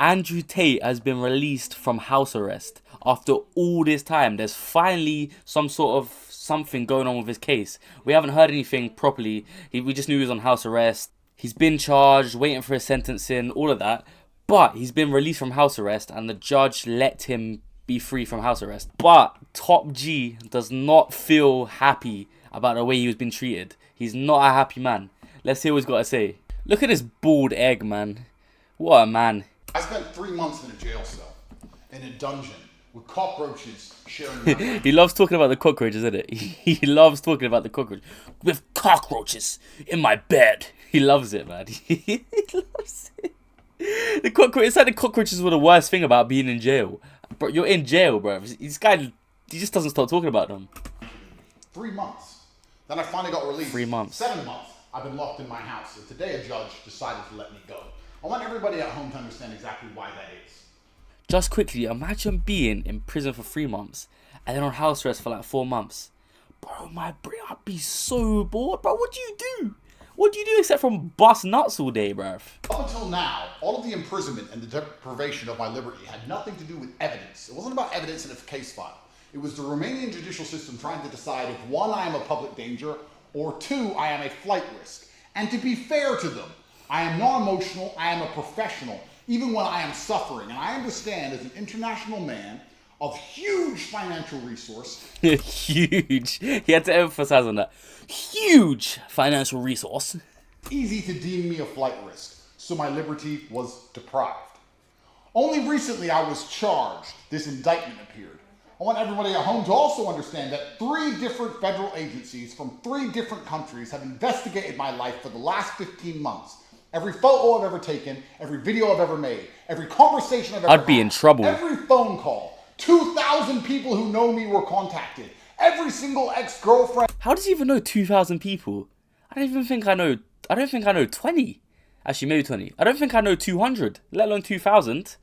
Andrew Tate has been released from house arrest after all this time. There's finally some sort of something going on with his case. We haven't heard anything properly. We just knew he was on house arrest. He's been charged, waiting for his sentencing, all of that. But he's been released from house arrest and the judge let him be free from house arrest. But Top G does not feel happy about the way he was being treated. He's not a happy man. Let's hear what he's got to say. Look at this bald egg, man. What a man. I spent 3 months in a jail cell, in a dungeon, with cockroaches sharing my bed. He loves talking about the cockroaches, isn't it? He loves talking about the cockroaches. With cockroaches in my bed. He loves it, man. He loves it. It's like the cockroaches were the worst thing about being in jail. Bro, you're in jail, bro. This guy, he just doesn't stop talking about them. 3 months. Then I finally got released. 3 months. 7 months. I've been locked in my house. And today a judge decided to let me go. I want everybody at home to understand exactly why that is. Just quickly, imagine being in prison for 3 months and then on house arrest for like 4 months. Bro, I'd be so bored. Bro, what do you do? What do you do except from bust nuts all day, bruv? Up until now, all of the imprisonment and the deprivation of my liberty had nothing to do with evidence. It wasn't about evidence in a case file. It was the Romanian judicial system trying to decide if 1, I am a public danger, or 2, I am a flight risk. And to be fair to them, I am non-emotional, I am a professional, even when I am suffering. And I understand as an international man of huge financial resource. Huge. He had to emphasize on that. Huge financial resource. Easy to deem me a flight risk, so my liberty was deprived. Only recently I was charged. This indictment appeared. I want everybody at home to also understand that 3 different federal agencies from 3 different countries have investigated my life for the last 15 months. Every photo I've ever taken, every video I've ever made, every conversation I've ever had. I'd be in trouble. Every phone call. 2,000 people who know me were contacted. Every single ex-girlfriend. How does he even know 2,000 people? I don't think I know 20. Actually, maybe 20. I don't think I know 200, let alone 2,000.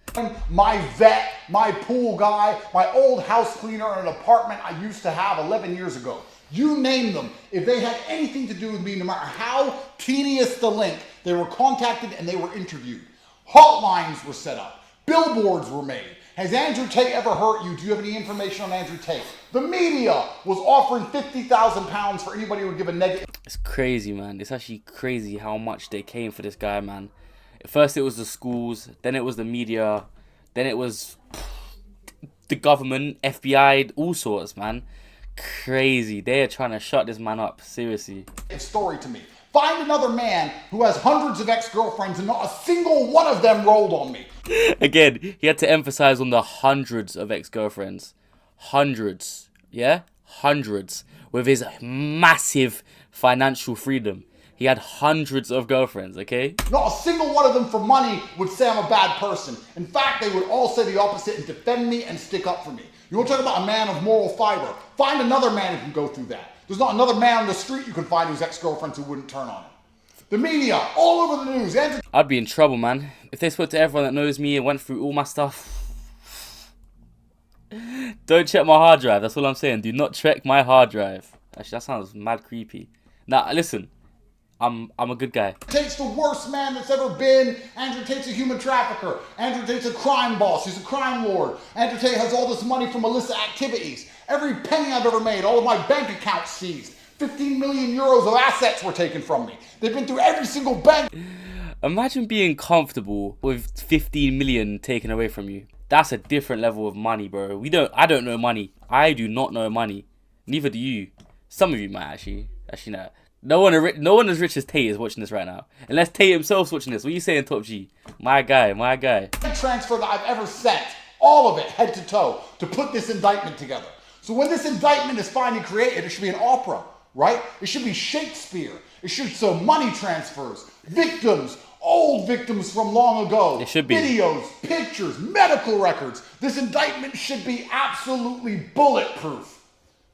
My vet, my pool guy, my old house cleaner in an apartment I used to have 11 years ago. You name them. If they had anything to do with me, no matter how tedious the link, they were contacted and they were interviewed. Hotlines were set up. Billboards were made. Has Andrew Tate ever hurt you? Do you have any information on Andrew Tate? The media was offering £50,000 for anybody who would give a negative. It's crazy, man. It's actually crazy how much they came for this guy, man. First it was the schools, then it was the media, then it was the government, FBI, all sorts, man. Crazy. They are trying to shut this man up, seriously. Story to me. Find another man who has hundreds of ex-girlfriends and not a single one of them rolled on me. Again, he had to emphasize on the hundreds of ex-girlfriends. Hundreds. Yeah? Hundreds. With his massive financial freedom. He had hundreds of girlfriends, okay? Not a single one of them for money would say I'm a bad person. In fact, they would all say the opposite and defend me and stick up for me. You want to talk about a man of moral fiber? Find another man who can go through that. There's not another man on the street you can find whose ex-girlfriends who wouldn't turn on him. The media, all over the news. I'd be in trouble, man. If they spoke to everyone that knows me and went through all my stuff. Don't check my hard drive. That's all I'm saying. Do not check my hard drive. Actually, that sounds mad creepy. Now, listen. I'm a good guy. Tate's the worst man that's ever been. Andrew Tate's a human trafficker. Andrew Tate's a crime boss. He's a crime lord. Andrew Tate has all this money from illicit activities. Every penny I've ever made, all of my bank accounts seized. 15 million euros of assets were taken from me. They've been through every single bank. Imagine being comfortable with 15 million taken away from you. That's a different level of money, bro. I don't know money. I do not know money. Neither do you. Some of you might actually. Actually, no. No one as rich as Tate is watching this right now. Unless Tate himself's watching this. What are you saying, Top G? My guy. The transfer that I've ever sent, all of it, head to toe, to put this indictment together. So when this indictment is finally created, it should be an opera, right? It should be Shakespeare. It should show money transfers, victims, old victims from long ago. It should be. Videos, pictures, medical records. This indictment should be absolutely bulletproof.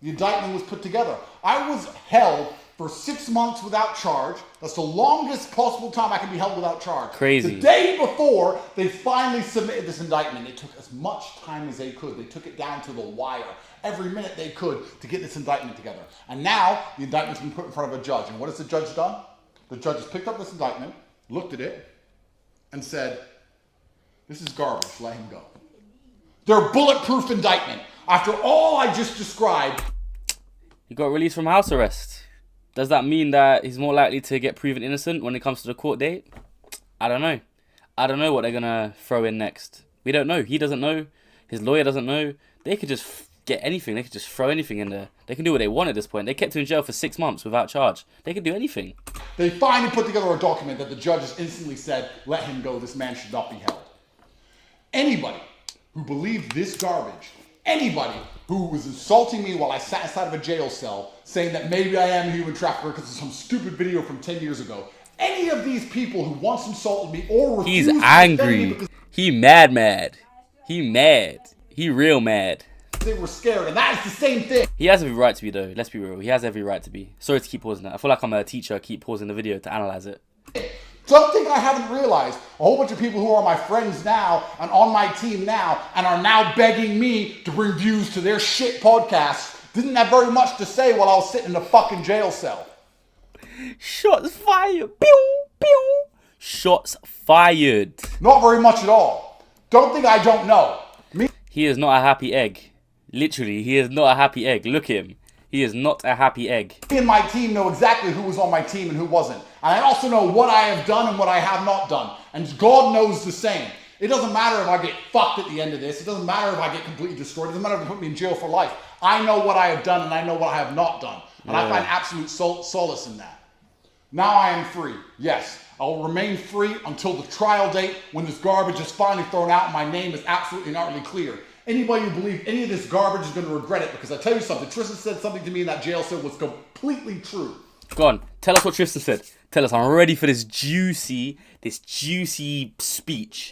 The indictment was put together. I was held for 6 months without charge. That's the longest possible time I can be held without charge. Crazy. The day before they finally submitted this indictment, it took as much time as they could. They took it down to the wire, every minute they could, to get this indictment together. And now the indictment's been put in front of a judge. And what has the judge done? The judge has picked up this indictment, looked at it, and said, This is garbage. Let him go. Their bulletproof indictment. After all I just described. He got released from house arrest. Does that mean that he's more likely to get proven innocent when it comes to the court date? I don't know. I don't know what they're going to throw in next. We don't know. He doesn't know. His lawyer doesn't know. They could just get anything. They could just throw anything in there. They can do what they want at this point. They kept him in jail for 6 months without charge. They could do anything. They finally put together a document that the judges instantly said, let him go. This man should not be held. Anybody who believed this garbage, anybody who was insulting me while I sat inside of a jail cell, saying that maybe I am a human trafficker because of some stupid video from 10 years ago, any of these people who once insulted me or refused He's angry. He mad. He mad. He real mad. They were scared, and that is the same thing. He has every right to be, though. Let's be real. He has every right to be. Sorry to keep pausing that. I feel like I'm a teacher. I keep pausing the video to analyze it. Don't think I haven't realized a whole bunch of people who are my friends now and on my team now and are now begging me to bring views to their shit podcasts didn't have very much to say while I was sitting in a fucking jail cell. Shots fired. Pew, pew. Shots fired. Not very much at all. Don't think I don't know. He is not a happy egg. Literally, he is not a happy egg. Look at him. He is not a happy egg. Me and my team know exactly who was on my team and who wasn't. And I also know what I have done and what I have not done. And God knows the same. It doesn't matter if I get fucked at the end of this. It doesn't matter if I get completely destroyed. It doesn't matter if they put me in jail for life. I know what I have done and I know what I have not done. And I find absolute solace in that. Now I am free. Yes, I will remain free until the trial date when this garbage is finally thrown out and my name is absolutely and utterly clear. Anybody who believes any of this garbage is going to regret it, because I tell you something, Tristan said something to me in that jail cell was completely true. Go on, tell us what Tristan said. Tell us, I'm ready for this juicy speech.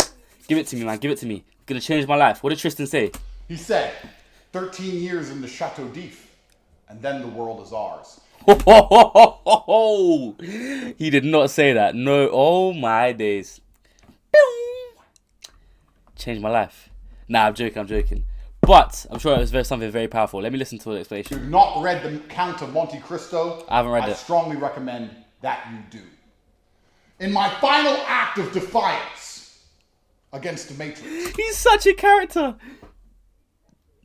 Give it to me, man, give it to me. It's going to change my life. What did Tristan say? He said, 13 years in the Chateau d'If, and then the world is ours. He did not say that. No, oh my days. Changed my life. Nah, I'm joking. But I'm sure it was something very powerful. Let me listen to the explanation. If you've not read The Count of Monte Cristo, I haven't read it. I strongly recommend that you do. In my final act of defiance against the Matrix. He's such a character.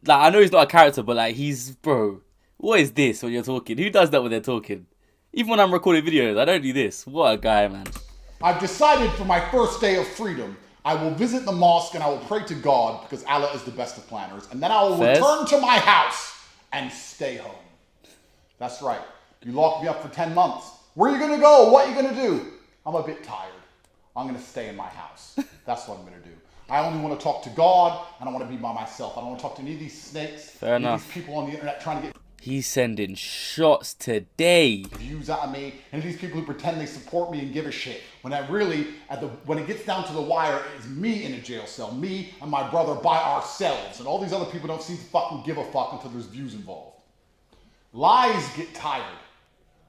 Like, I know he's not a character, but like, bro, what is this when you're talking? Who does that when they're talking? Even when I'm recording videos, I don't do this. What a guy, man. I've decided for my first day of freedom, I will visit the mosque and I will pray to God because Allah is the best of planners. And then I will return to my house and stay home. That's right. You locked me up for 10 months. Where are you going to go? What are you going to do? I'm a bit tired. I'm going to stay in my house. That's what I'm going to do. I only want to talk to God and I want to be by myself. I don't want to talk to any of these snakes. Fair enough. These people on the internet trying to get... He's sending shots today. Views out of me, and these people who pretend they support me and give a shit. When I really, when it gets down to the wire, it is me in a jail cell, me and my brother by ourselves, and all these other people don't seem to fucking give a fuck until there's views involved. Lies get tired.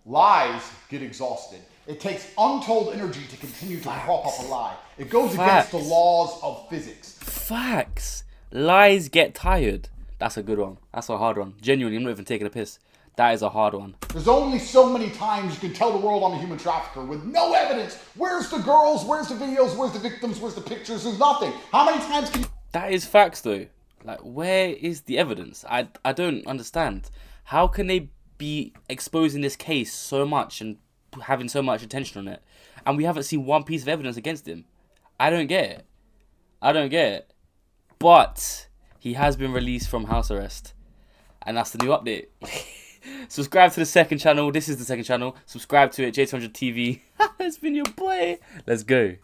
Lies get exhausted. It takes untold energy to continue to prop up a lie. It goes against the laws of physics. Facts. Lies get tired. That's a good one. That's a hard one. Genuinely, I'm not even taking a piss. That is a hard one. There's only so many times you can tell the world I'm a human trafficker with no evidence. Where's the girls? Where's the videos? Where's the victims? Where's the pictures? There's nothing. How many times can you... That is facts, though. Like, where is the evidence? I don't understand. How can they be exposing this case so much and having so much attention on it, and we haven't seen one piece of evidence against him? I don't get it. But he has been released from house arrest. And that's the new update. Subscribe to the second channel. This is the second channel. Subscribe to it, J200 TV. It's been your boy. Let's go.